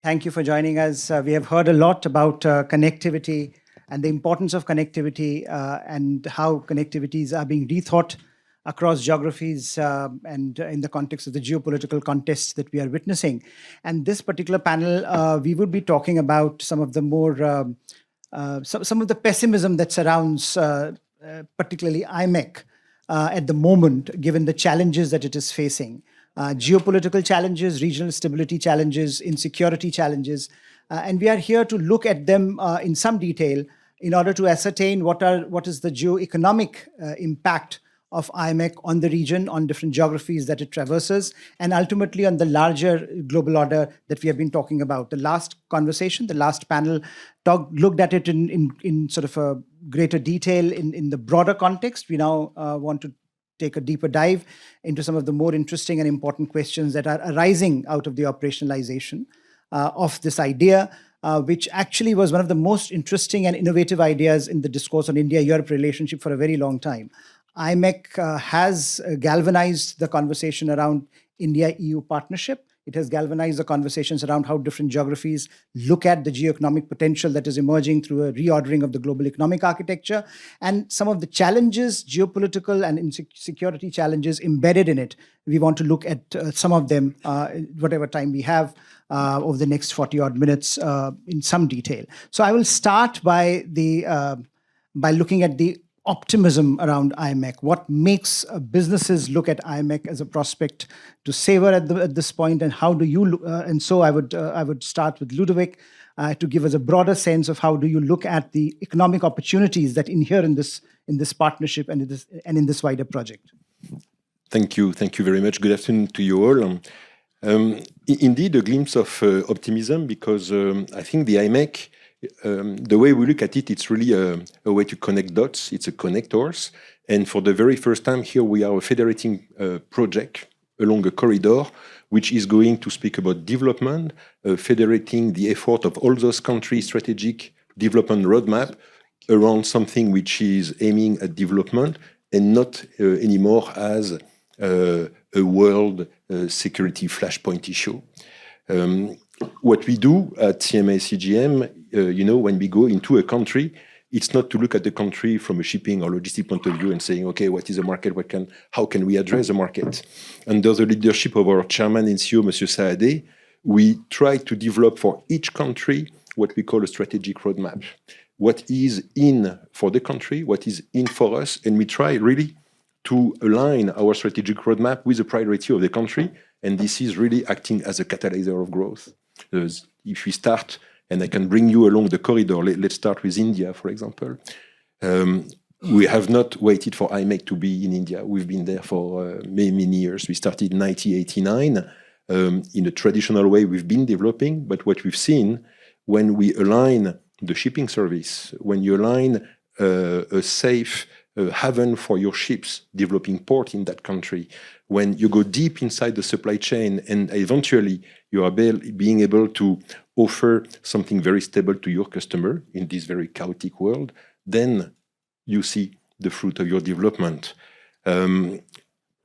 Thank you for joining us. We have heard a lot about connectivity and the importance of connectivity and how connectivities are being rethought across geographies and in the context of the geopolitical context that we are witnessing. And this particular panel, we would be talking about some of the more, some of the pessimism that surrounds particularly IMEC at the moment, given the challenges that it is facing. Geopolitical challenges, regional stability challenges, insecurity challenges. And we are here to look at them in some detail in order to ascertain what is the geo-economic impact of IMEC on the region, on different geographies that it traverses, and ultimately on the larger global order that we have been talking about. The last conversation, the last panel, looked at it in sort of a greater detail in the broader context. We now want to take a deeper dive into some of the more interesting and important questions that are arising out of the operationalization of this idea, which actually was one of the most interesting and innovative ideas in the discourse on India-Europe relationship for a very long time. IMEC has galvanized the conversation around India-EU partnership. It has galvanized the conversations around how different geographies look at the geoeconomic potential that is emerging through a reordering of the global economic architecture, and some of the challenges, geopolitical and insecurity challenges embedded in it. We want to look at some of them, whatever time we have over the next 40-odd minutes in some detail. So I will start by looking at the optimism around IMEC. What makes businesses look at IMEC as a prospect to savor at this point, and how do you? And so I would start with Ludovic to give us a broader sense of how do you look at the economic opportunities that inhere in this partnership and in this wider project. Thank you very much. Good afternoon to you all. Indeed, a glimpse of optimism, because I think the IMEC. The way we look at it, it's really a way to connect dots. It's a connectors. And for the very first time here, we are a federating project along a corridor, which is going to speak about development, federating the effort of all those countries' strategic development roadmap around something which is aiming at development and not anymore as a world security flashpoint issue. What we do at CMA CGM, when we go into a country, it's not to look at the country from a shipping or logistic point of view and saying, okay, what is the market? How can we address the market? Under the leadership of our chairman and CEO, Monsieur Saadé, we try to develop for each country what we call a strategic roadmap. What is in for the country, what is in for us, and we try really to align our strategic roadmap with the priority of the country, and this is really acting as a catalyzer of growth. If we start, and I can bring you along the corridor, let's start with India, for example. We have not waited for IMEC to be in India. We've been there for many years. We started in 1989. In a traditional way, we've been developing, but what we've seen, when we align the shipping service, when you align a safe haven for your ships, developing port in that country, when you go deep inside the supply chain and eventually you are being able to offer something very stable to your customer in this very chaotic world, then you see the fruit of your development. 2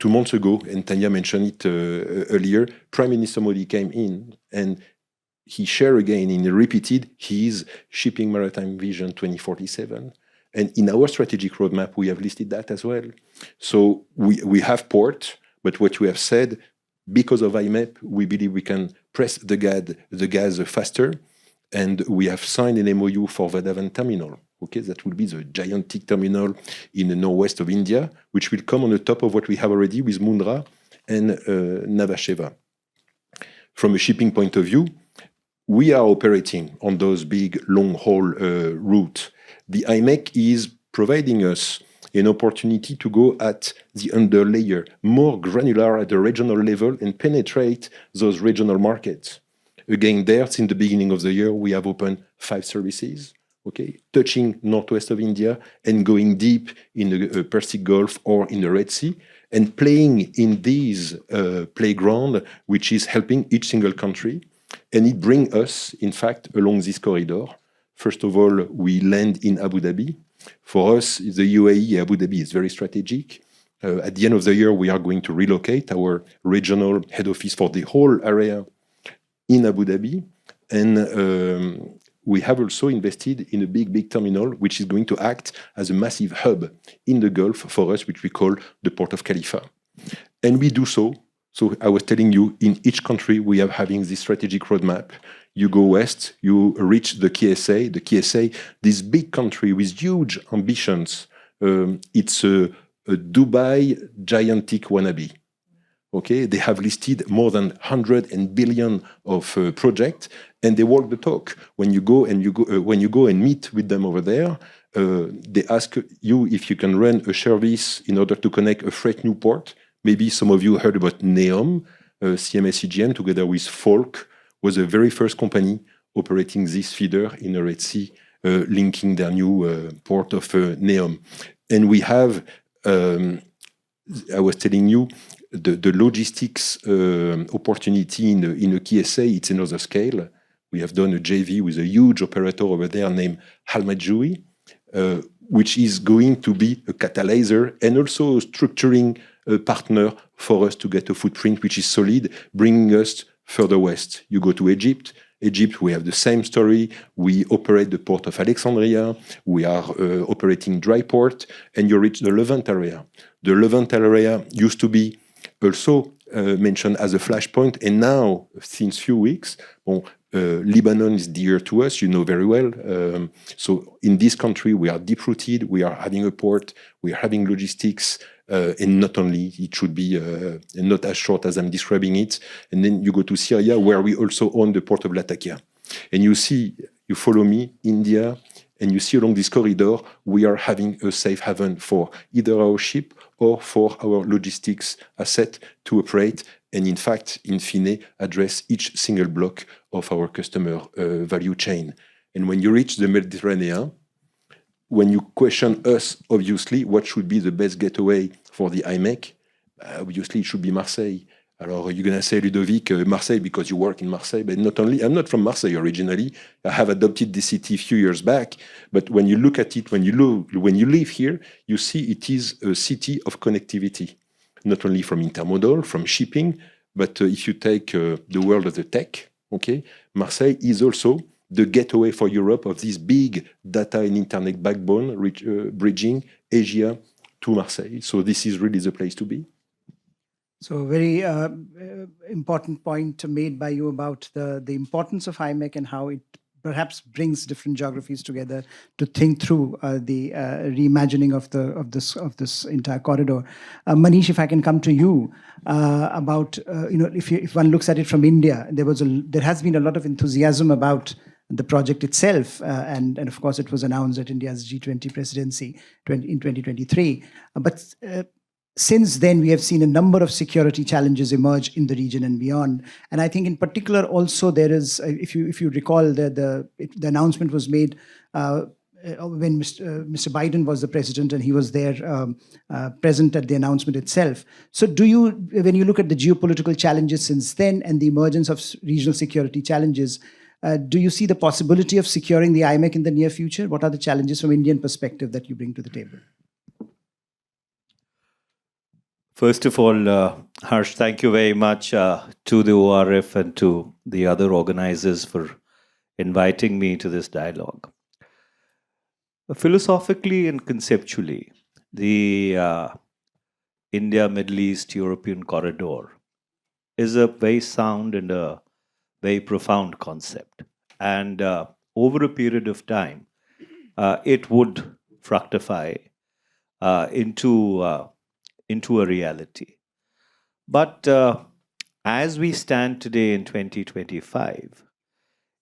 months ago, and Tanya mentioned it earlier, Prime Minister Modi came in and he shared again and repeated his shipping maritime vision 2047. And in our strategic roadmap, we have listed that as well. So we have port, but what we have said, because of IMEC, we believe we can press the gas faster. And we have signed an MOU for Vadavan terminal. Okay, that will be the gigantic terminal in the northwest of India, which will come on the top of what we have already with Mundra and Navasheva. From a shipping point of view, we are operating on those big long-haul routes. The IMEC is providing us an opportunity to go at the underlayer, more granular at the regional level and penetrate those regional markets. Again, there, since the beginning of the year, we have opened 5 services, okay, touching northwest of India and going deep in the Persian Gulf or in the Red Sea, and playing in this playground, which is helping each single country. And it brings us, in fact, along this corridor. First of all, we land in Abu Dhabi. For us, the UAE, Abu Dhabi is very strategic. At the end of the year, we are going to relocate our regional head office for the whole area in Abu Dhabi. And we have also invested in a big terminal, which is going to act as a massive hub in the Gulf for us, which we call the Port of Khalifa. And we do so. So I was telling you, in each country, we are having this strategic roadmap. You go west, you reach the KSA. The KSA, this big country with huge ambitions. It's a Dubai gigantic wannabe. Okay, they have listed more than 100 billion of projects, and they walk the talk. When you go and meet with them over there, they ask you if you can run a service in order to connect a fresh new port. Maybe some of you heard about NEOM, CMS EGM, together with Folk, was the very first company operating this feeder in the Red Sea, linking their new port of NEOM. And we have, I was telling you, the logistics opportunity in the KSA, it's another scale. We have done a JV with a huge operator over there named Halmajoui, which is going to be a catalyzer and also a structuring partner for us to get a footprint which is solid, bringing us further west. You go to Egypt. Egypt, we have the same story. We operate the port of Alexandria. We are operating dry port, and you reach the Levant area. The Levant area used to be also mentioned as a flashpoint, and now, since few weeks, Lebanon is dear to us, you know very well. So in this country, we are deep-rooted, we are having a port, we are having logistics, and not only, it should be not as short as I'm describing it. And then you go to Syria, where we also own the port of Latakia. And you see, you follow me, India, and you see along this corridor, we are having a safe haven for either our ship or for our logistics asset to operate, and in fact, in fine, address each single block of our customer value chain. And when you reach the Mediterranean, when you question us, obviously, what should be the best getaway for the IMEC, obviously it should be Marseille. Alors, you're going to say, Ludovic, Marseille, because you work in Marseille, but not only. I'm not from Marseille originally. I have adopted this city a few years back. But when you look at it, when you live here, you see it is a city of connectivity, not only from intermodal, from shipping, but if you take the world of the tech, okay, Marseille is also the gateway for Europe of this big data and internet backbone, bridging Asia to Marseille. So this is really the place to be. So a very important point made by you about the importance of IMEC and how it perhaps brings different geographies together to think through the reimagining of this entire corridor. Manish, if I can come to you about if one looks at it from India, there has been a lot of enthusiasm about the project itself, and of course it was announced at India's G20 presidency in 2023. But since then, we have seen a number of security challenges emerge in the region and beyond. And I think in particular also there is, if you recall, the announcement was made when Mr. Biden was the president, and he was there present at the announcement itself. So when you look at the geopolitical challenges since then and the emergence of regional security challenges, do you see the possibility of securing the IMEC in the near future? What are the challenges from Indian perspective that you bring to the table? First of all, Harsh, thank you very much to the ORF and to the other organizers for inviting me to this dialogue. Philosophically and conceptually, the India, Middle East, European corridor is a very sound and a very profound concept. And over a period of time, it would fructify into a reality. But as we stand today in 2025,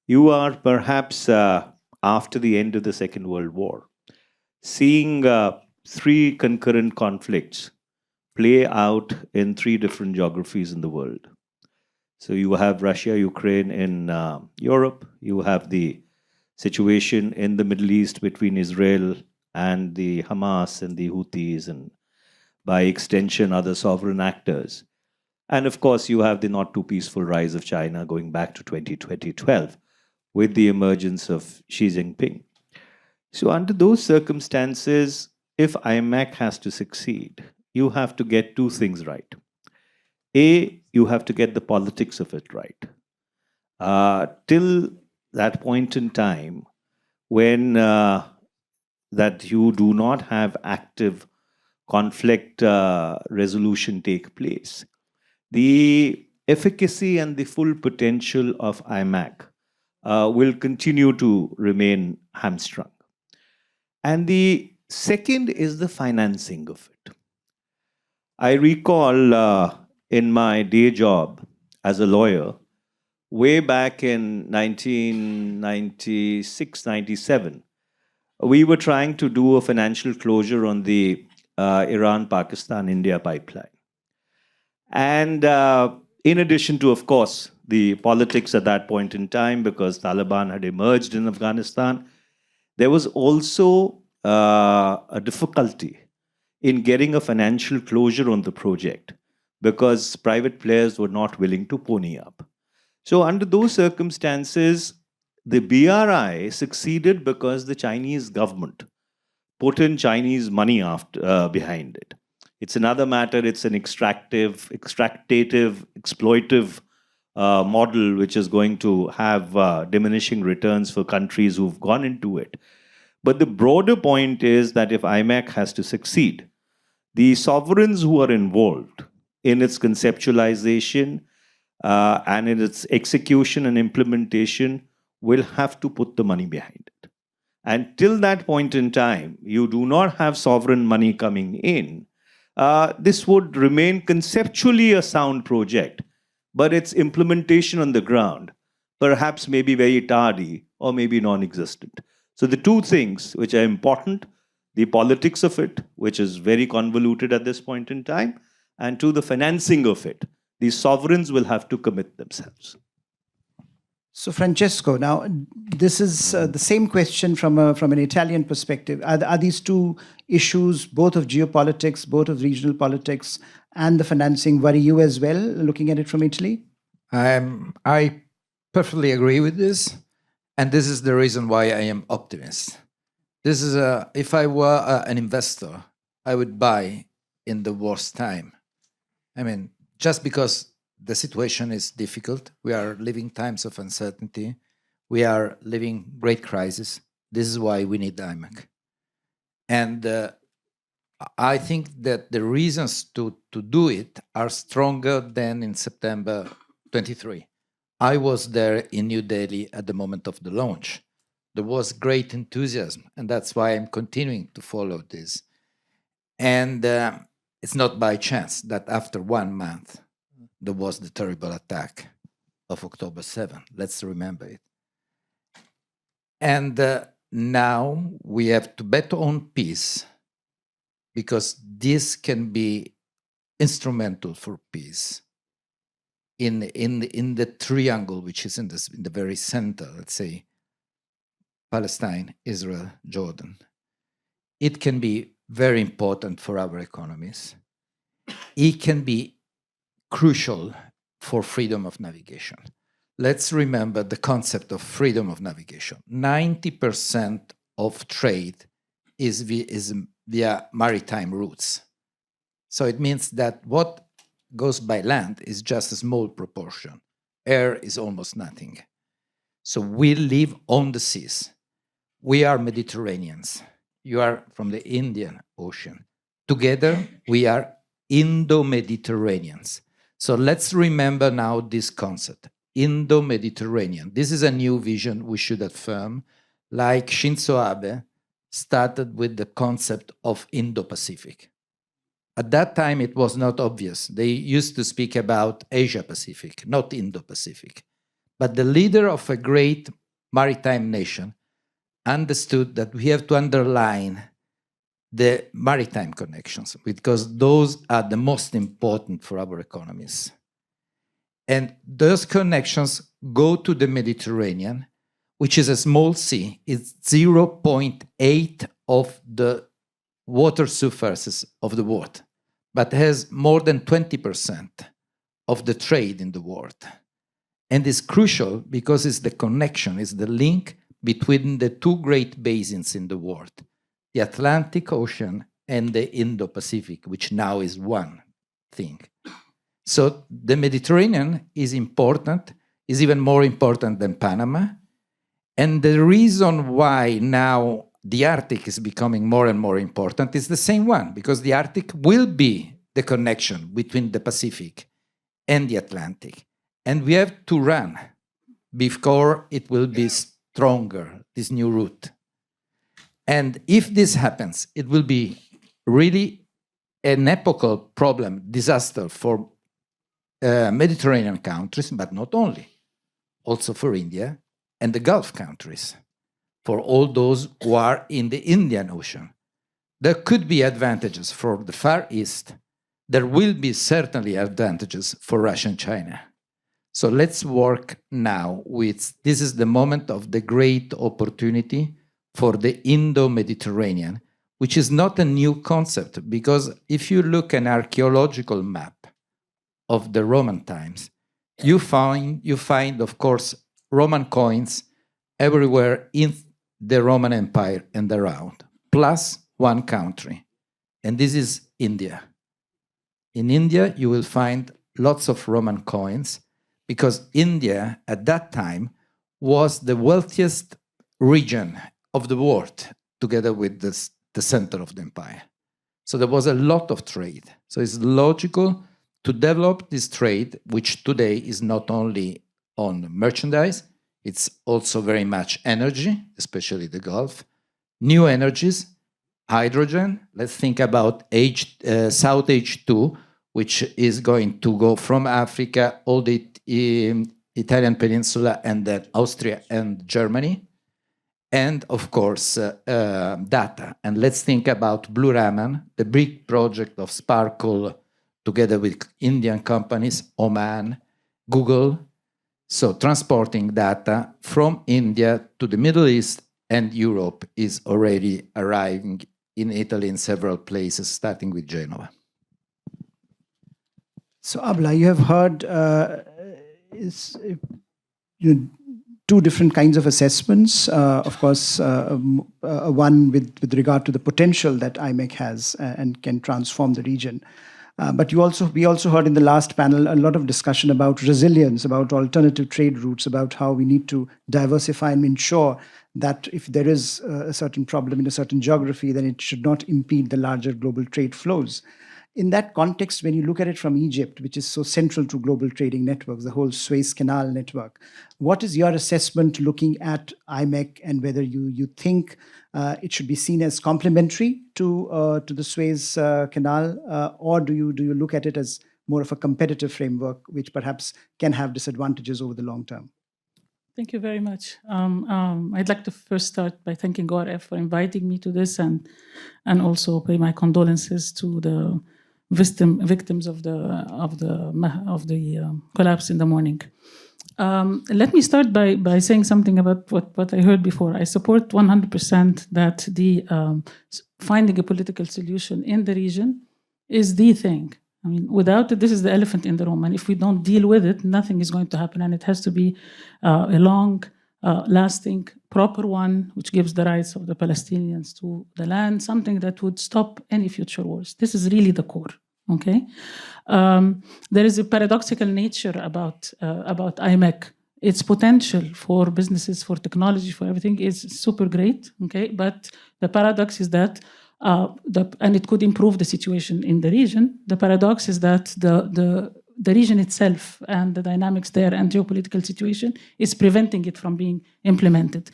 you are perhaps after the end of the Second World War, seeing three concurrent conflicts play out in three different geographies in the world. So you have Russia, Ukraine in Europe, you have the situation in the Middle East between Israel and the Hamas and the Houthis, and by extension, other sovereign actors. And of course, you have the not too peaceful rise of China going back to 2012 with the emergence of Xi Jinping. So under those circumstances, if IMEC has to succeed, you have to get two things right. A, you have to get the politics of it right. Till that point in time, when that you do not have active conflict resolution take place, the efficacy and the full potential of IMEC will continue to remain hamstrung. And the second is the financing of it. I recall in my day job as a lawyer, way back in 1996, 97, we were trying to do a financial closure on the Iran-Pakistan-India pipeline. And in addition to, of course, the politics at that point in time, because Taliban had emerged in Afghanistan, there was also a difficulty in getting a financial closure on the project because private players were not willing to pony up. So under those circumstances, the BRI succeeded because the Chinese government put in Chinese money behind it. It's another matter, it's an extractive, exploitive model which is going to have diminishing returns for countries who've gone into it. But the broader point is that if IMEC has to succeed, the sovereigns who are involved in its conceptualization and in its execution and implementation will have to put the money behind it. And till that point in time, you do not have sovereign money coming in. This would remain conceptually a sound project, but its implementation on the ground perhaps may be very tardy or maybe non-existent. So the two things which are important, the politics of it, which is very convoluted at this point in time, and to the financing of it, the sovereigns will have to commit themselves. So, Francesco, now this is the same question from an Italian perspective. Are these two issues, both of geopolitics, both of regional politics, and the financing, worry you as well, looking at it from Italy? I perfectly agree with this, and this is the reason why I am optimist. This is if I were an investor, I would buy in the worst time. I mean, just because the situation is difficult, we are living times of uncertainty, we are living great crisis. This is why we need the IMEC. And I think that the reasons to do it are stronger than in September 23. I was there in New Delhi at the moment of the launch. There was great enthusiasm, and that's why I'm continuing to follow this. And it's not by chance that after 1 month, there was the terrible attack of October 7. Let's remember it. And now we have to bet on peace, because this can be instrumental for peace in the triangle which is in the very center, let's say, Palestine, Israel, Jordan. It can be very important for our economies. It can be crucial for freedom of navigation. Let's remember the concept of freedom of navigation. 90% of trade is via maritime routes. So it means that what goes by land is just a small proportion. Air is almost nothing. So we live on the seas. We are Mediterraneans. You are from the Indian Ocean. Together, we are Indo-Mediterraneans. So let's remember now this concept, Indo-Mediterranean. This is a new vision we should affirm, like Shinzo Abe started with the concept of Indo-Pacific. At that time, it was not obvious. They used to speak about Asia-Pacific, not Indo-Pacific. But the leader of a great maritime nation understood that we have to underline the maritime connections, because those are the most important for our economies. And those connections go to the Mediterranean, which is a small sea. It's 0.8 of the water surfaces of the world, but has more than 20% of the trade in the world. And it's crucial because it's the connection, it's the link between the two great basins in the world, the Atlantic Ocean and the Indo-Pacific, which now is one thing. So the Mediterranean is important is even more important than Panama. And the reason why now the Arctic is becoming more and more important is the same one, because the Arctic will be the connection between the Pacific and the Atlantic. And we have to run before it will be stronger, this new route. And if this happens, it will be really an epochal problem, disaster for Mediterranean countries, but not only, also for India and the Gulf countries, for all those who are in the Indian Ocean. There could be advantages for the Far East. There will be certainly advantages for Russia and China. So let's work now with, this is the moment of the great opportunity for the Indo-Mediterranean, which is not a new concept, because if you look at an archaeological map of the Roman times, you find, of course, Roman coins everywhere in the Roman Empire and around, plus one country, and this is India. In India, you will find lots of Roman coins, because India, at that time, was the wealthiest region of the world, together with the center of the empire. So there was a lot of trade. So it's logical to develop this trade, which today is not only on merchandise, it's also very much energy, especially the Gulf, new energies, hydrogen. Let's think about South H2, which is going to go from Africa, all the Italian peninsula, and then Austria and Germany. And of course, data. And let's think about Blue Raman, the big project of Sparkle, together with Indian companies, Oman, Google. So transporting data from India to the Middle East and Europe is already arriving in Italy in several places, starting with Genoa. So Abla, you have heard two different kinds of assessments. Of course, one with regard to the potential that IMEC has and can transform the region. But we also heard in the last panel a lot of discussion about resilience, about alternative trade routes, about how we need to diversify and ensure that if there is a certain problem in a certain geography, then it should not impede the larger global trade flows. In that context, when you look at it from Egypt, which is so central to global trading networks, the whole Suez Canal network, what is your assessment looking at IMEC, and whether you think it should be seen as complementary to the Suez Canal, or do you look at it as more of a competitive framework, which perhaps can have disadvantages over the long term? Thank you very much. I'd like to first start by thanking ORF for inviting me to this, and also pay my condolences to the victims of the collapse in the morning. Let me start by saying something about what I heard before. I support 100% that the finding a political solution in the region is the thing. I mean, without it, this is the elephant in the room, and if we don't deal with it, nothing is going to happen, and it has to be a long, lasting, proper one, which gives the rights of the Palestinians to the land, something that would stop any future wars. This is really the core, okay? There is a paradoxical nature about IMEC. Its potential for businesses, for technology, for everything is super great, okay? But the paradox is that and it could improve the situation in the region. The paradox is that the region itself and the dynamics there and geopolitical situation is preventing it from being implemented.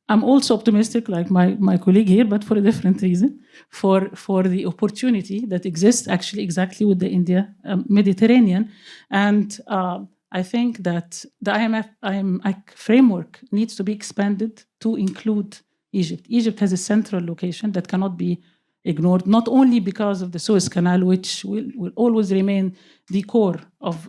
I'm also optimistic, like my colleague here, but for a different reason, for the opportunity that exists actually exactly with the India Mediterranean. And I think that the IMEC framework needs to be expanded to include Egypt. Egypt has a central location that cannot be ignored, not only because of the Suez Canal, which will always remain the core of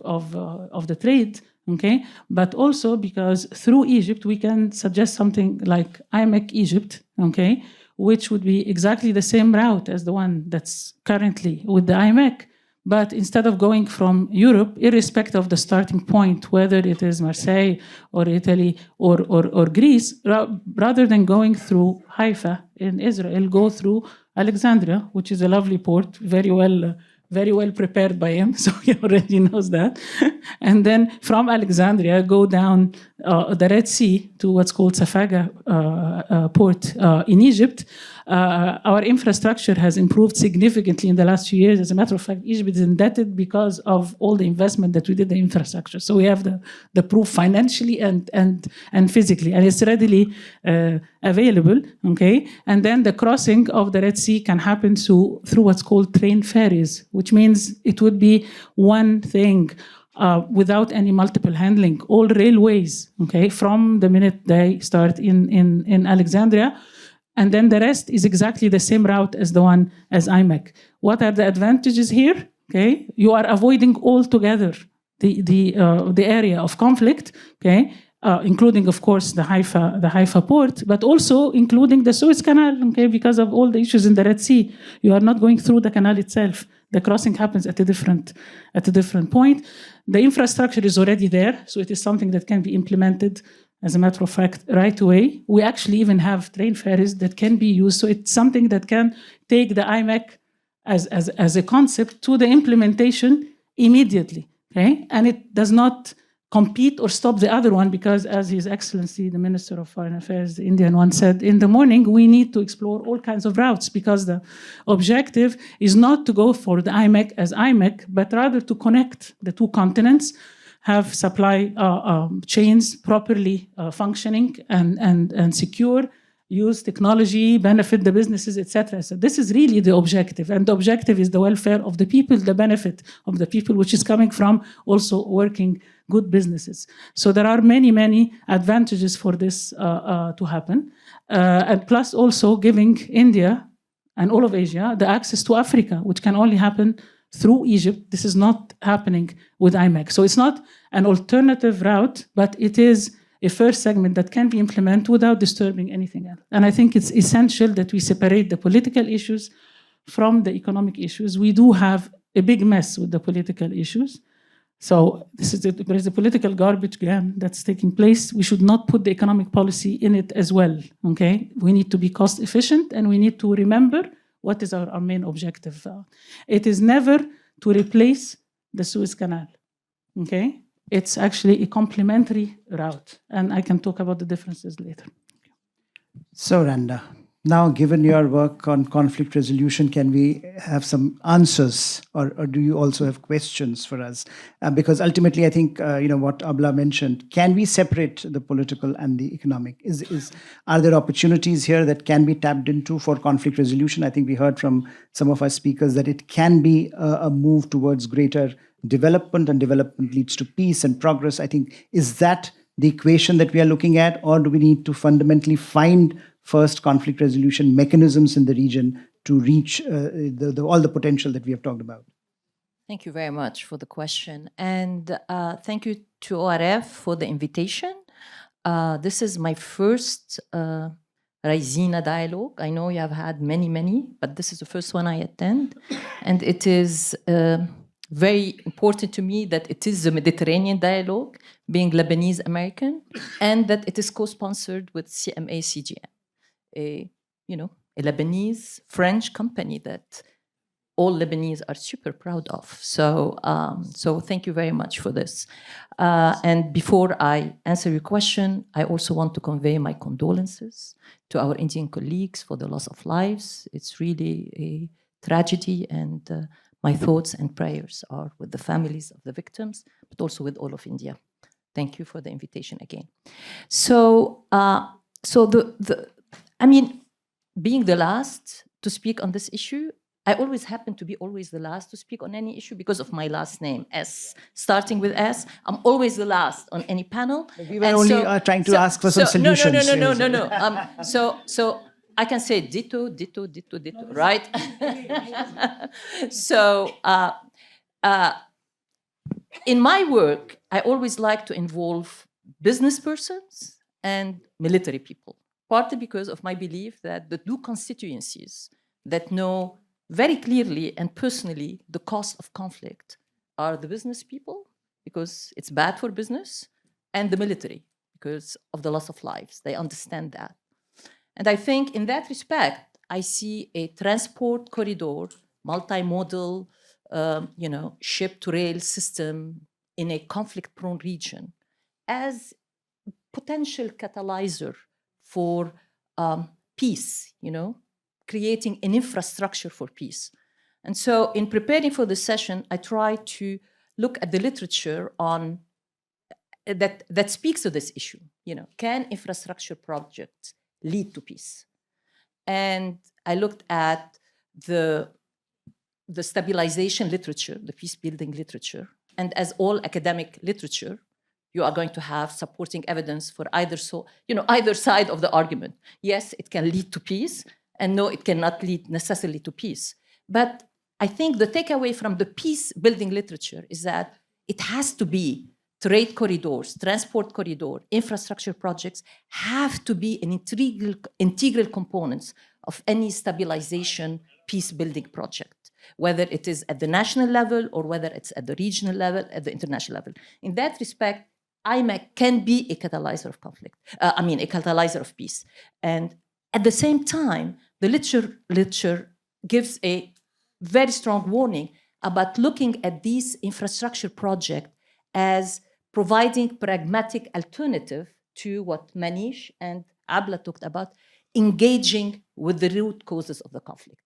the trade, okay, but also because through Egypt we can suggest something like IMEC Egypt, okay, which would be exactly the same route as the one that's currently with the IMEC. But instead of going from Europe, irrespective of the starting point, whether it is Marseille or Italy or Greece, rather than going through Haifa in Israel, go through Alexandria, which is a lovely port, very well very well prepared by him, so he already knows that. And then from Alexandria, go down the Red Sea to what's called Safaga port in Egypt. Our infrastructure has improved significantly in the last few years. As a matter of fact, Egypt is indebted because of all the investment that we did in infrastructure. So we have the proof financially and physically, and it's readily available. Okay, and then the crossing of the Red Sea can happen through what's called train ferries, which means it would be one thing. Without any multiple handling, all railways, okay, from the minute they start in Alexandria, and then the rest is exactly the same route as the one as IMEC. What are the advantages here? Okay, you are avoiding altogether the area of conflict, okay, including, of course, the Haifa port, but also including the Suez Canal, okay, because of all the issues in the Red Sea. You are not going through the canal itself. The crossing happens at a different point. The infrastructure is already there, so it is something that can be implemented, as a matter of fact, right away. We actually even have train ferries that can be used, so it's something that can take the IMEC as a concept to the implementation immediately, okay? And it does not compete or stop the other one, because as His Excellency, the Minister of Foreign Affairs, the Indian one, said in the morning, we need to explore all kinds of routes, because the objective is not to go for the IMEC as IMEC, but rather to connect the two continents, have supply chains properly functioning and secure, use technology, benefit the businesses, etc. So this is really the objective, and the objective is the welfare of the people, the benefit of the people, which is coming from also working good businesses. So there are many advantages for this to happen, and plus also giving India and all of Asia the access to Africa, which can only happen through Egypt. This is not happening with IMEC. So it's not an alternative route, but it is a first segment that can be implemented without disturbing anything else. And I think it's essential that we separate the political issues from the economic issues. We do have a big mess with the political issues. So there is a political garbage can that's taking place. We should not put the economic policy in it as well, okay? We need to be cost efficient, and we need to remember what is our main objective. It is never to replace the Suez Canal, okay? It's actually a complementary route, and I can talk about the differences later. So, Randa, now given your work on conflict resolution, can we have some answers, or do you also have questions for us? Because ultimately, I think what Abla mentioned. Can we separate the political and the economic? Are there opportunities here that can be tapped into for conflict resolution? I think we heard from some of our speakers that it can be a move towards greater development, and development leads to peace and progress. I think, is that the equation that we are looking at, or do we need to fundamentally find first conflict resolution mechanisms in the region to reach all the potential that we have talked about? Thank you very much for the question. And thank you to ORF for the invitation. This is my first Raisina dialogue. I know you have had many, but this is the first one I attend. And it is very important to me that it is a Mediterranean dialogue, being Lebanese American, and that it is co-sponsored with CMA CGM, a Lebanese French company that all Lebanese are super proud of. So thank you very much for this. And before I answer your question, I also want to convey my condolences to our Indian colleagues for the loss of lives. It's really a tragedy, and my thoughts and prayers are with the families of the victims, but also with all of India. Thank you for the invitation again. So being the last to speak on this issue, I always happen to be always the last to speak on any issue because of my last name, S. Starting with S, I'm always the last on any panel. We were only trying to ask for some solutions. No. So I can say ditto, right? So in my work, I always like to involve business persons and military people, partly because of my belief that the two constituencies that know very clearly and personally the cost of conflict are the business people, because it's bad for business, and the military, because of the loss of lives. They understand that. And I think in that respect, I see a transport corridor, multimodal ship-to-rail system in a conflict-prone region as potential catalyzer for peace, creating an infrastructure for peace. And so in preparing for this session, I tried to look at the literature on that speaks to this issue. Can infrastructure projects lead to peace? And I looked at the stabilization literature, the peace building literature. And as all academic literature, you are going to have supporting evidence for either side of the argument. Yes, it can lead to peace, and no, it cannot lead necessarily to peace. But I think the takeaway from the peace building literature is that it has to be trade corridors, transport corridor, infrastructure projects have to be an integral components of any stabilization peace building project, whether it is at the national level or whether it's at the regional level, at the international level. In that respect, IMEC can be a catalyzer of conflict, a catalyzer of peace. And at the same time, the literature gives a very strong warning about looking at these infrastructure projects as providing pragmatic alternative to what Manish and Abla talked about, engaging with the root causes of the conflict.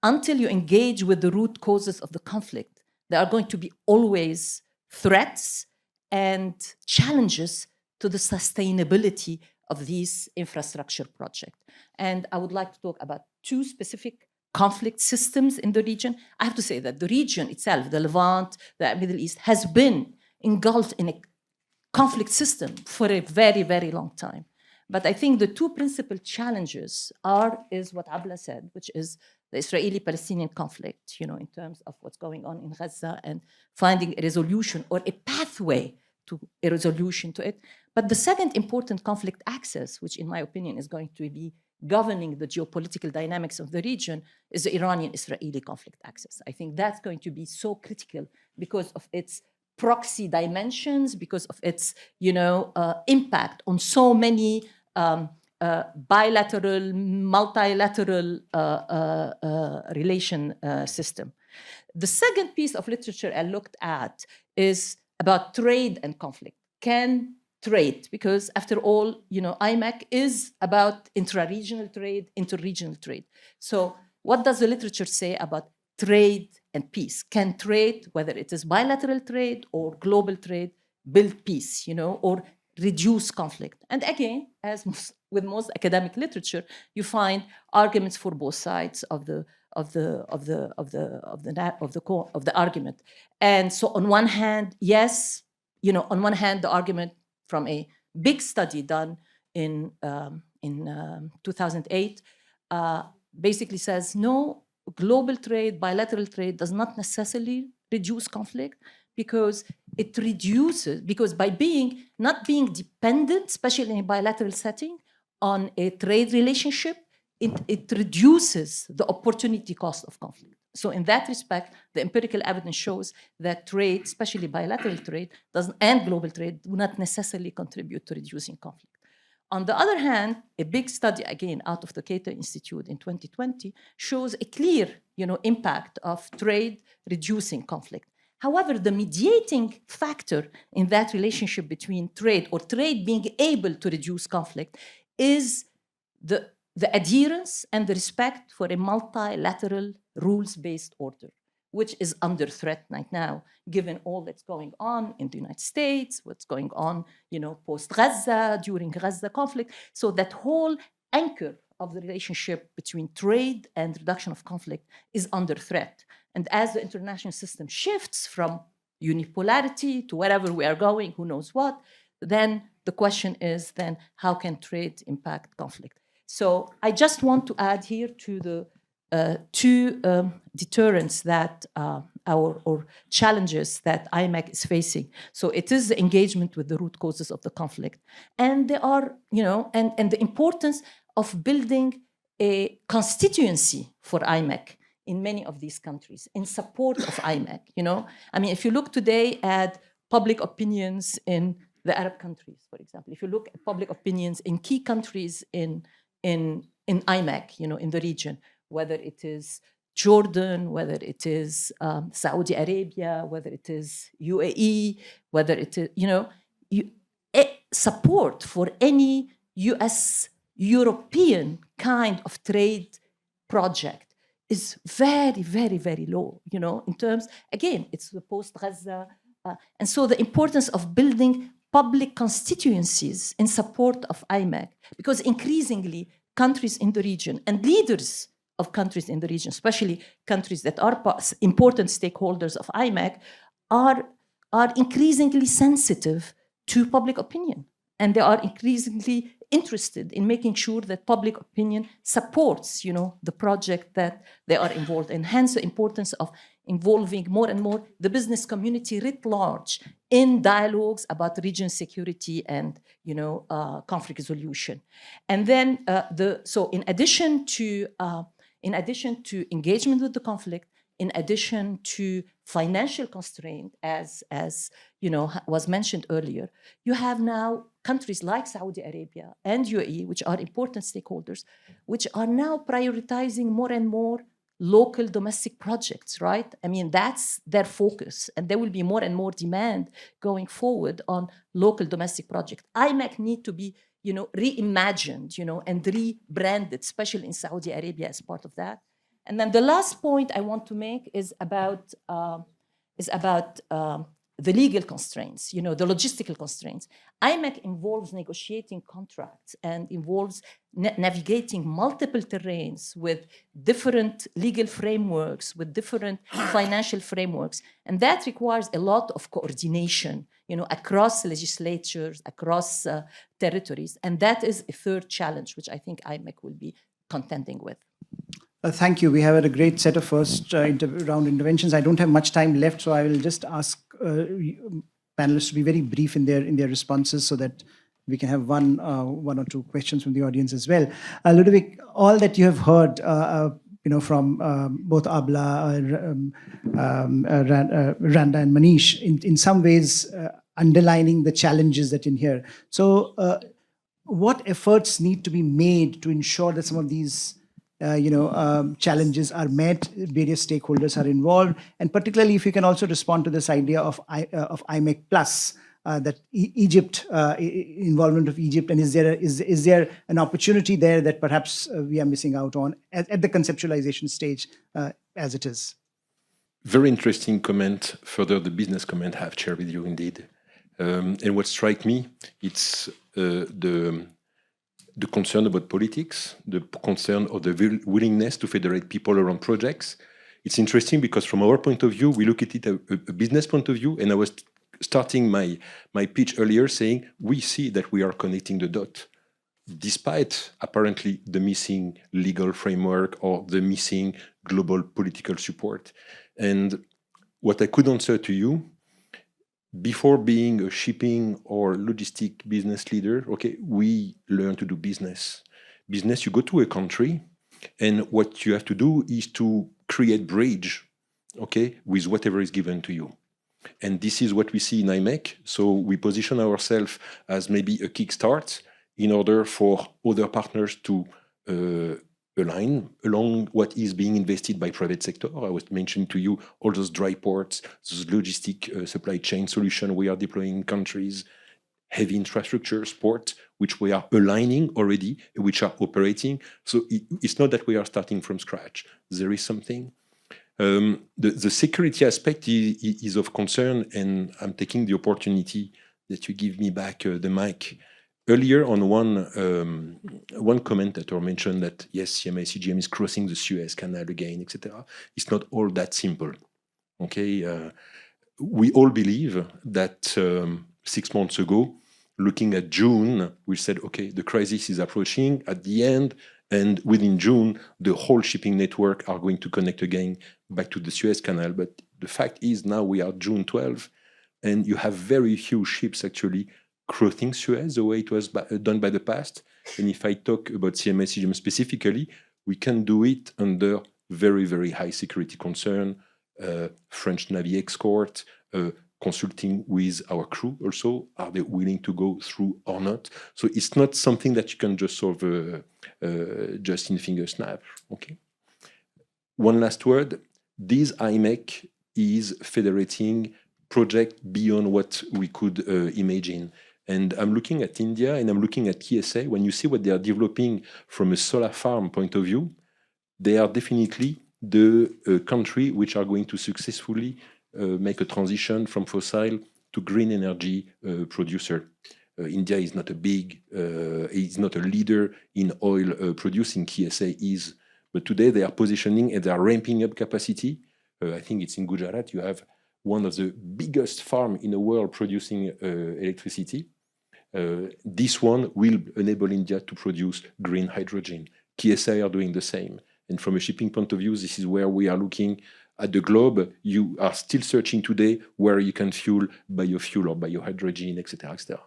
Until you engage with the root causes of the conflict, there are going to be always threats and challenges to the sustainability of these infrastructure projects. And I would like to talk about two specific conflict systems in the region. I have to say that the region itself, the Levant, the Middle East, has been engulfed in a conflict system for a very, very long time. But I think the two principal challenges is what Abla said, which is the Israeli-Palestinian conflict, in terms of what's going on in Gaza and finding a resolution or a pathway to a resolution to it. But the second important conflict axis, which in my opinion is going to be governing the geopolitical dynamics of the region, is the Iranian-Israeli conflict axis. I think that's going to be so critical because of its proxy dimensions, because of its impact on so many bilateral, multilateral relation system. The second piece of literature I looked at is about trade and conflict. Can trade, because after all, IMEC is about intra-regional trade, inter-regional trade. So what does the literature say about trade and peace? Can trade, whether it is bilateral trade or global trade, build peace, or reduce conflict? And again, as with most academic literature, you find arguments for both sides of the argument. And so on one hand, yes, on one hand, the argument from a big study done in 2008 basically says no, global trade, bilateral trade does not necessarily reduce conflict because it reduces, because by not being dependent, especially in a bilateral setting, on a trade relationship, it reduces the opportunity cost of conflict. So in that respect, the empirical evidence shows that trade, especially bilateral trade, and global trade, do not necessarily contribute to reducing conflict. On the other hand, a big study, again, out of the Cato Institute in 2020, shows a clear impact of trade reducing conflict. However, the mediating factor in that relationship between trade or trade being able to reduce conflict is the adherence and the respect for a multilateral rules-based order, which is under threat right now, given all that's going on in the United States, what's going on, post-Gaza, during Gaza conflict. So that whole anchor of the relationship between trade and reduction of conflict is under threat. And as the international system shifts from unipolarity to wherever we are going, who knows what, then the question is then how can trade impact conflict? So I just want to add here to the two deterrents that or challenges that IMEC is facing. So it is the engagement with the root causes of the conflict. And there are, and the importance of building a constituency for IMEC in many of these countries in support of IMEC. If you look today at public opinions in the Arab countries, for example, if you look at public opinions in key countries in IMEC, in the region, whether it is Jordan, whether it is Saudi Arabia, whether it is UAE, whether it is, support for any US European kind of trade project is very, very, very low, in terms, again, it's the post-Gaza. And so the importance of building public constituencies in support of IMEC, because increasingly countries in the region and leaders of countries in the region, especially countries that are important stakeholders of IMEC, are increasingly sensitive to public opinion. And they are increasingly interested in making sure that public opinion supports, the project that they are involved in. Hence, the importance of involving more and more the business community writ large in dialogues about region security and, conflict resolution. And then, so in addition to engagement with the conflict, in addition to financial constraint, as was mentioned earlier, you have now countries like Saudi Arabia and UAE, which are important stakeholders, which are now prioritizing more and more local domestic projects, right? I mean, that's their focus, and there will be more and more demand going forward on local domestic projects. IMEC need to be, reimagined, and rebranded, especially in Saudi Arabia as part of that. And then the last point I want to make is about the legal constraints, the logistical constraints. IMEC involves negotiating contracts and involves navigating multiple terrains with different legal frameworks, with different financial frameworks. And that requires a lot of coordination, across legislatures, across territories. And that is a third challenge, which I think IMEC will be contending with. Thank you. We have had a great set of first round interventions. I don't have much time left, so I will just ask panelists to be very brief in their responses so that we can have one or two questions from the audience as well. Ludovic, all that you have heard, from both Abla, Randa, and Manish, in some ways underlining the challenges that in here. So, what efforts need to be made to ensure that some of these challenges are met, various stakeholders are involved, and particularly if you can also respond to this idea of IMEC Plus, that Egypt, involvement of Egypt, and is there an opportunity there that perhaps we are missing out on at the conceptualization stage as it is? Very interesting comment, further the business comment I have shared with you indeed. And what strikes me, it's the concern about politics, the concern of the willingness to federate people around projects. It's interesting because from our point of view, we look at it a business point of view, and I was starting my pitch earlier saying, we see that we are connecting the dot, despite apparently the missing legal framework or the missing global political support. And what I could answer to you, before being a shipping or logistic business leader, okay, we learn to do business. Business, you go to a country, and what you have to do is to create bridge, okay, with whatever is given to you. And this is what we see in IMEC. So we position ourselves as maybe a kickstart in order for other partners to align along what is being invested by private sector. I was mentioning to you all those dry ports, those logistic supply chain solutions we are deploying in countries, heavy infrastructure, sport, which we are aligning already, which are operating. So it's not that we are starting from scratch. There is something. The security aspect is of concern, and I'm taking the opportunity that you give me back the mic. Earlier on one commentator mentioned that, yes, CMA CGM is crossing the Suez Canal again, etc. It's not all that simple, okay? We all believe that 6 months ago, looking at June, we said, okay, the crisis is approaching at the end, and within June, the whole shipping network are going to connect again back to the Suez Canal. But the fact is now we are June 12, and you have very few ships actually crossing Suez the way it was done by the past. And if I talk about CMA CGM specifically, we can do it under very, very high security concern, French Navy escort, consulting with our crew also, are they willing to go through or not? So it's not something that you can just solve just in finger snap, okay? one last word. This IMEC is federating projects beyond what we could imagine. And I'm looking at India and I'm looking at KSA. When you see what they are developing from a solar farm point of view, they are definitely the country which are going to successfully make a transition from fossil to green energy producer. India is not is not a leader in oil producing. KSA is, but today they are positioning and they are ramping up capacity. I think it's in Gujarat. You have one of the biggest farms in the world producing electricity. This one will enable India to produce green hydrogen. KSA are doing the same. And from a shipping point of view, this is where we are looking at the globe. You are still searching today where you can fuel biofuel or biohydrogen, etc., etc.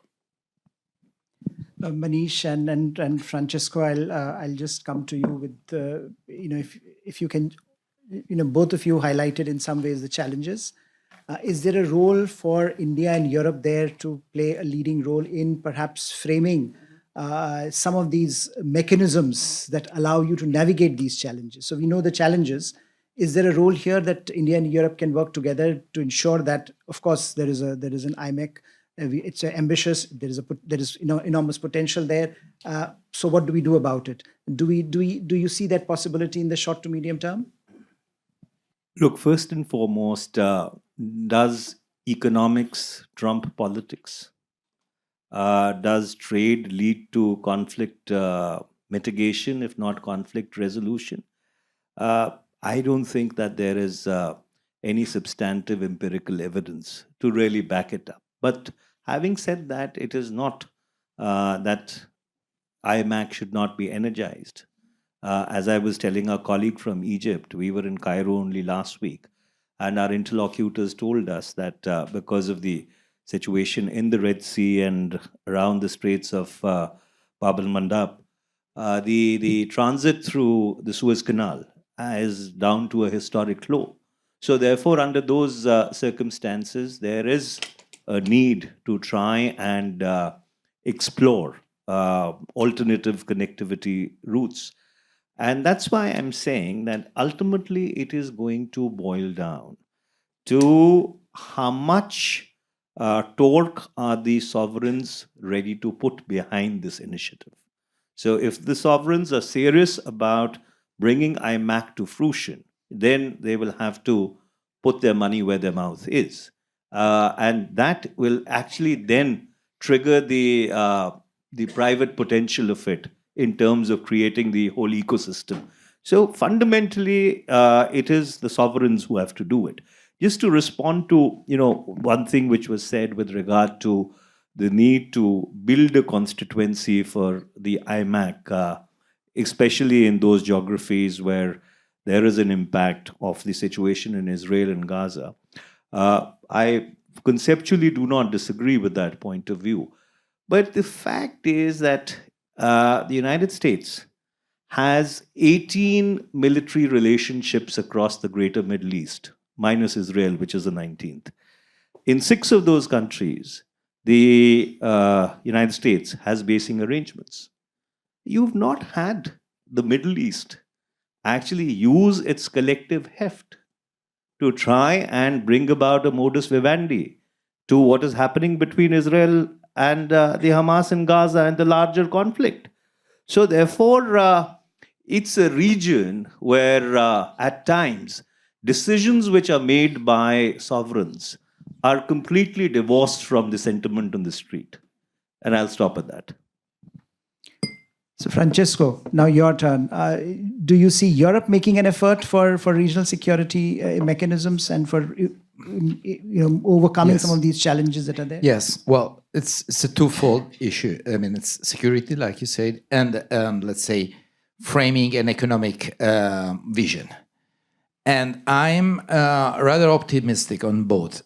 Manish and Francesco, I'll just come to you with if you can, both of you highlighted in some ways the challenges. Is there a role for India and Europe there to play a leading role in perhaps framing some of these mechanisms that allow you to navigate these challenges? So we know the challenges. Is there a role here that India and Europe can work together to ensure that, of course, there is an IMEC. It's ambitious. There is enormous potential there. So what do we do about it? Do you see that possibility in the short to medium term? Look, first and foremost, does economics trump politics? Does trade lead to conflict mitigation, if not conflict resolution? I don't think that there is any substantive empirical evidence to really back it up. But having said that, it is not that IMEC should not be energized. As I was telling our colleague from Egypt, we were in Cairo only last week, and our interlocutors told us that because of the situation in the Red Sea and around the Straits of Bab el-Mandab, the transit through the Suez Canal is down to a historic low. So therefore, under those circumstances, there is a need to try and explore alternative connectivity routes. And that's why I'm saying that ultimately it is going to boil down to how much torque are the sovereigns ready to put behind this initiative. So if the sovereigns are serious about bringing IMEC to fruition, then they will have to put their money where their mouth is. And that will actually then trigger the private potential of it in terms of creating the whole ecosystem. So fundamentally, it is the sovereigns who have to do it. Just to respond to one thing which was said with regard to the need to build a constituency for the IMEC, especially in those geographies where there is an impact of the situation in Israel and Gaza. I conceptually do not disagree with that point of view. But the fact is that the United States has 18 military relationships across the greater Middle East, minus Israel, which is the 19th. In 6 of those countries, the United States has basing arrangements. You've not had the Middle East actually use its collective heft to try and bring about a modus vivendi to what is happening between Israel and the Hamas in Gaza and the larger conflict. So therefore, it's a region where at times decisions which are made by sovereigns are completely divorced from the sentiment on the street. And I'll stop at that. So Francesco, now your turn. Do you see Europe making an effort for regional security mechanisms and for overcoming some of these challenges that are there? Yes. Well, it's a twofold issue. I mean, it's security, like you said, and let's say framing an economic vision. And I'm rather optimistic on both.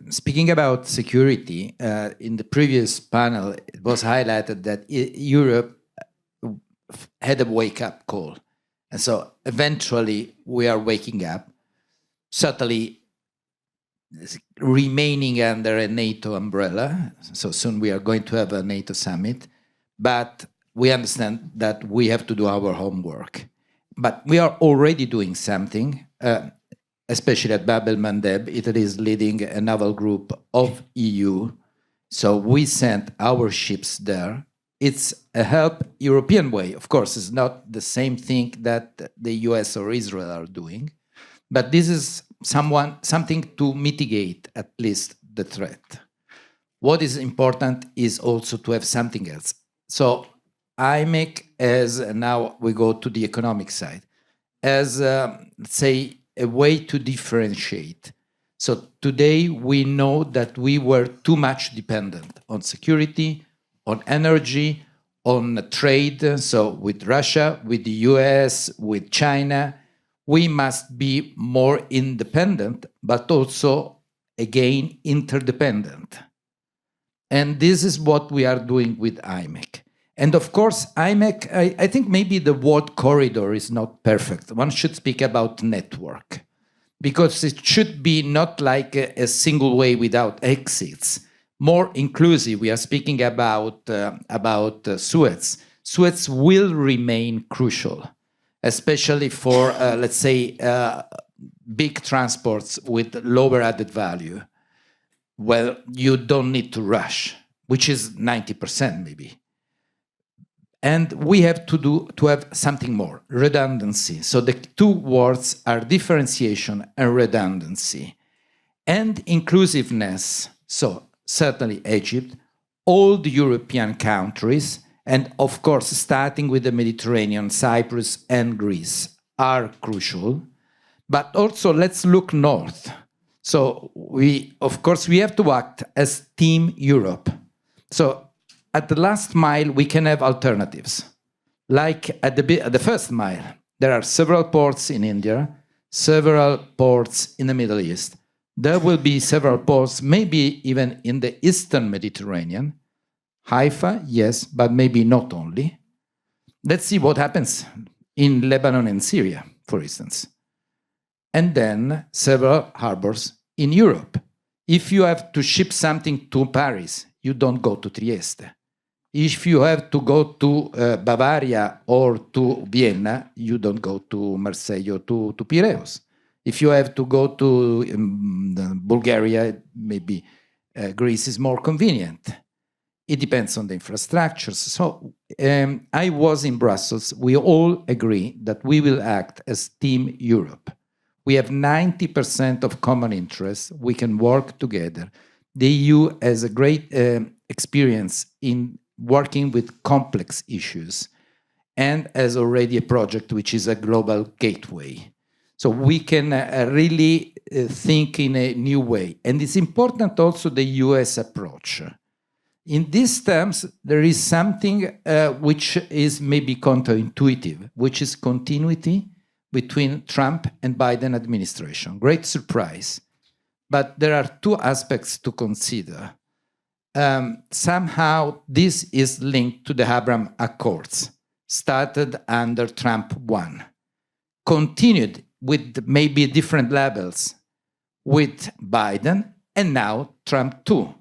Speaking about security, in the previous panel, it was highlighted that Europe had a wake-up call. And so eventually we are waking up, certainly remaining under a NATO umbrella. So soon we are going to have a NATO summit. But we understand that we have to do our homework. but we are already doing something, especially at Bab el-Mandeb. Italy is leading a naval group of EU. So we sent our ships there. It's a help European way. Of course, it's not the same thing that the US or Israel are doing, but this is something to mitigate at least the threat. What is important is also to have something else. So IMEC, as now we go to the economic side, as let's say a way to differentiate. So today we know that we were too much dependent on security, on energy, on trade. So with Russia, with the US, with China, we must be more independent, but also, again, interdependent. And this is what we are doing with IMEC. And of course, IMEC, I think maybe the word corridor is not perfect. One should speak about network, because it should be not like a single way without exits, more inclusive. We are speaking about Suez. Suez will remain crucial, especially for, let's say, big transports with lower added value. Well, you don't need to rush, which is 90% maybe. And we have to have something more, redundancy. So the two words are differentiation and redundancy. And inclusiveness. So certainly Egypt, all the European countries, and of course, starting with the Mediterranean, Cyprus and Greece are crucial. But also let's look north. So of course, we have to act as Team Europe. So at the last mile, we can have alternatives. Like at the first mile, there are several ports in India, several ports in the Middle East. There will be several ports, maybe even in the Eastern Mediterranean. Haifa, yes, but maybe not only. Let's see what happens in Lebanon and Syria, for instance. And then several harbors in Europe. If you have to ship something to Paris, you don't go to Trieste. If you have to go to Bavaria or to Vienna, you don't go to Marseille or to Piraeus. If you have to go to Bulgaria, maybe Greece is more convenient. It depends on the infrastructures. So I was in Brussels. We all agree that we will act as Team Europe. We have 90% of common interests. We can work together. The EU has a great experience in working with complex issues and has already a project which is a global gateway. So we can really think in a new way. And it's important also the US approach. In these terms, there is something which is maybe counterintuitive, which is continuity between Trump and Biden administration. Great surprise. But there are two aspects to consider. Somehow this is linked to the Abraham Accords, started under Trump 1, continued with maybe different levels with Biden, and now Trump 2.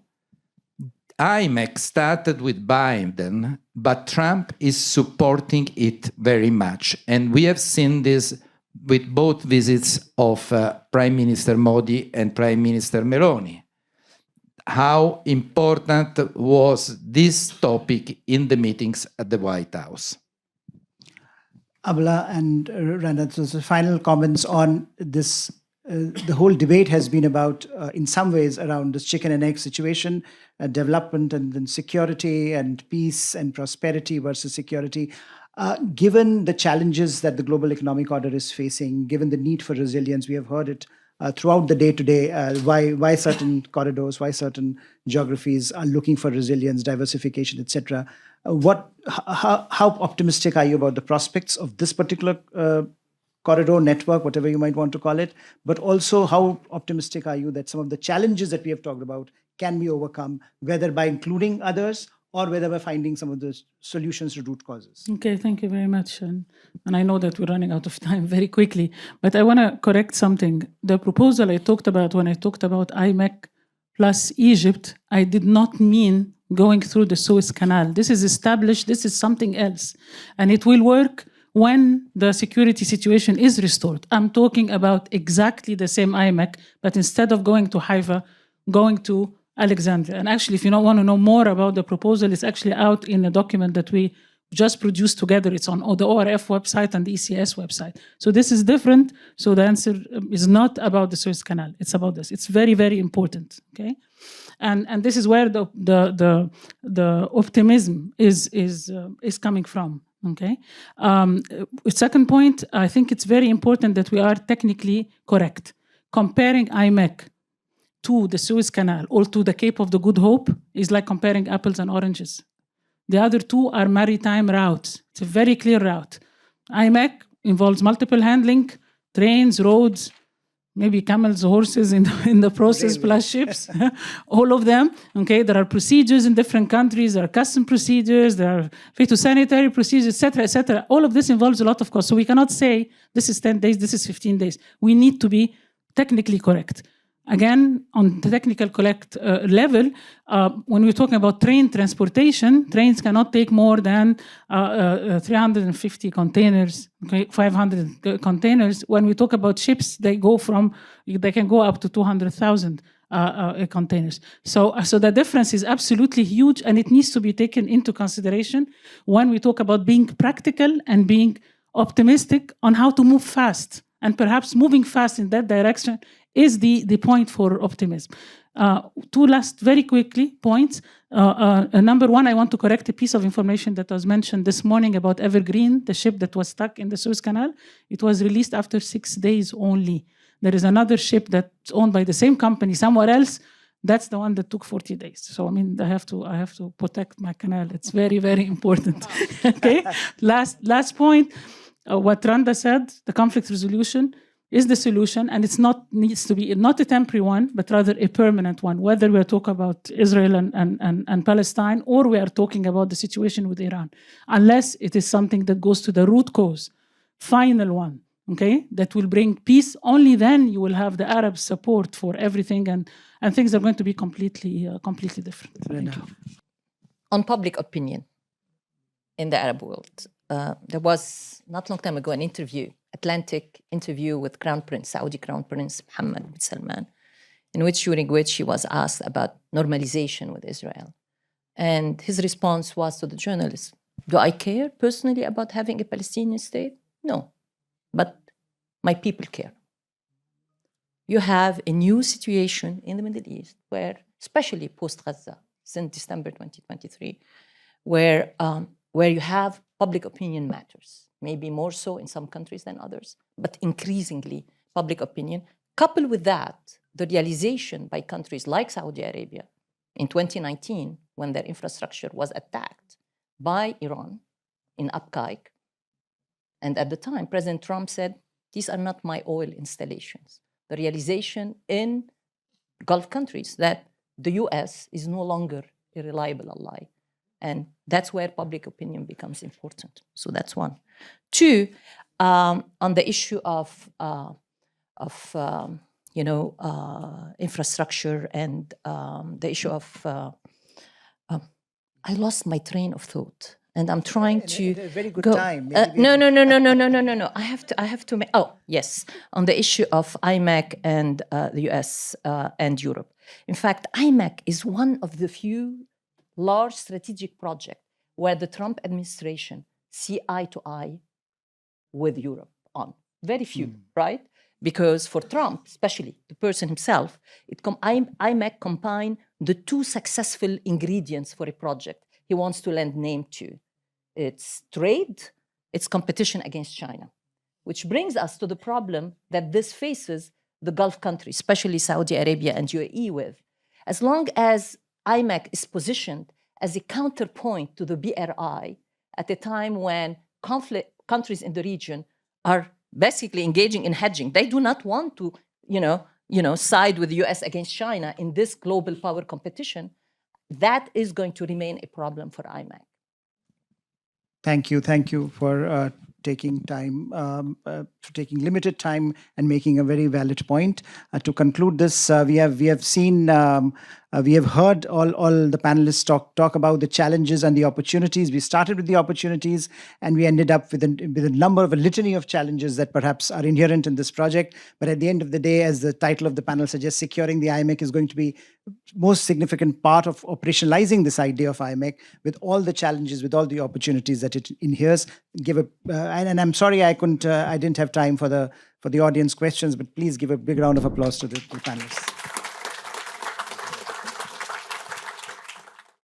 IMEC started with Biden, but Trump is supporting it very much. And we have seen this with both visits of Prime Minister Modi and Prime Minister Meloni. How important was this topic in the meetings at the White House? Abla and Rana, so the final comments on this. The whole debate has been about, in some ways, around this chicken and egg situation, development and then security and peace and prosperity versus security. Given the challenges that the global economic order is facing, given the need for resilience, we have heard it throughout the day today, why certain corridors, why certain geographies are looking for resilience, diversification, etc. How optimistic are you about the prospects of this particular corridor network, whatever you might want to call it, but also how optimistic are you that some of the challenges that we have talked about can be overcome, whether by including others or whether by finding some of the solutions to root causes? Okay, thank you very much. And I know that we're running out of time very quickly, but I want to correct something. The proposal I talked about when I talked about IMEC plus Egypt, I did not mean going through the Suez Canal. This is established, this is something else. And it will work when the security situation is restored. I'm talking about exactly the same IMEC, but instead of going to Haifa, going to Alexandria. And actually, if you don't want to know more about the proposal, it's actually out in a document that we just produced together. It's on the ORF website and the ECS website. So this is different. So the answer is not about the Suez Canal. It's about this. It's very, very important. Okay, and this is where the optimism is coming from. Okay. Second point, I think it's very important that we are technically correct. Comparing IMEC to the Suez Canal or to the Cape of the Good Hope is like comparing apples and oranges. The other two are maritime routes. It's a very clear route. IMEC involves multiple handling, trains, roads, maybe camels, horses in the process, plus ships, all of them. Okay, there are procedures in different countries. There are custom procedures. There are phytosanitary procedures, etc., etc. All of this involves a lot of cost. So we cannot say this is 10 days, this is 15 days. We need to be technically correct. Again, on the technical level, when we're talking about train transportation, trains cannot take more than 350 containers, okay, 500 containers. When we talk about ships, they can go up to 200,000 containers. So the difference is absolutely huge, and it needs to be taken into consideration when we talk about being practical and being optimistic on how to move fast. And perhaps moving fast in that direction is the point for optimism. Two last, very quickly, points. Number one, I want to correct a piece of information that was mentioned this morning about Evergreen, the ship that was stuck in the Suez Canal. It was released after 6 days only. There is another ship that's owned by the same company somewhere else. That's the one that took 40 days. So I mean, I have to protect my canal. It's very, very important. Okay. Last point. What Randa said, the conflict resolution is the solution, and needs to be not a temporary one, but rather a permanent one, whether we're talking about Israel and Palestine, or we are talking about the situation with Iran, unless it is something that goes to the root cause, final one, okay, that will bring peace. Only then you will have the Arab support for everything, and things are going to be completely different. Thank you. On public opinion in the Arab world, there was not long time ago an Atlantic interview with Saudi Crown Prince Mohammed bin Salman, during which he was asked about normalization with Israel. And his response was to the journalist, do I care personally about having a Palestinian state? No, but my people care. You have a new situation in the Middle East where, especially post-Gaza, since December 2023, where you have public opinion matters, maybe more so in some countries than others, but increasingly public opinion. Coupled with that, the realization by countries like Saudi Arabia in 2019, when their infrastructure was attacked by Iran in Abqaiq. And at the time, President Trump said, these are not my oil installations. The realization in Gulf countries that the US is no longer a reliable ally. And that's where public opinion becomes important. So that's one. Two, on the issue of infrastructure and the issue of, I lost my train of thought, and I'm trying to a very good go. time. No. I have to. Oh yes, on the issue of IMEC and the US and Europe. In fact, IMEC is one of the few large strategic projects where the Trump administration see eye to eye with Europe on. Very few, right? Because for Trump, especially the person himself, IMEC combine the two successful ingredients for a project he wants to lend name to. It's trade, it's competition against China, which brings us to the problem that this faces the Gulf countries, especially Saudi Arabia and UAE with. As long as IMEC is positioned as a counterpoint to the BRI at a time when countries in the region are basically engaging in hedging. They do not want to, side with the US against China in this global power competition. That is going to remain a problem for IMEC. Thank you for taking time, taking limited time and making a very valid point. To conclude this, we have seen We have heard all the panelists talk about the challenges and the opportunities. We started with the opportunities, and we ended up with a litany of challenges that perhaps are inherent in this project. But at the end of the day, as the title of the panel suggests, securing the IMEC is going to be most significant part of operationalizing this idea of IMEC, with all the challenges, with all the opportunities that it inheres. And I'm sorry I didn't have time for the audience questions, but please give a big round of applause to the panelists.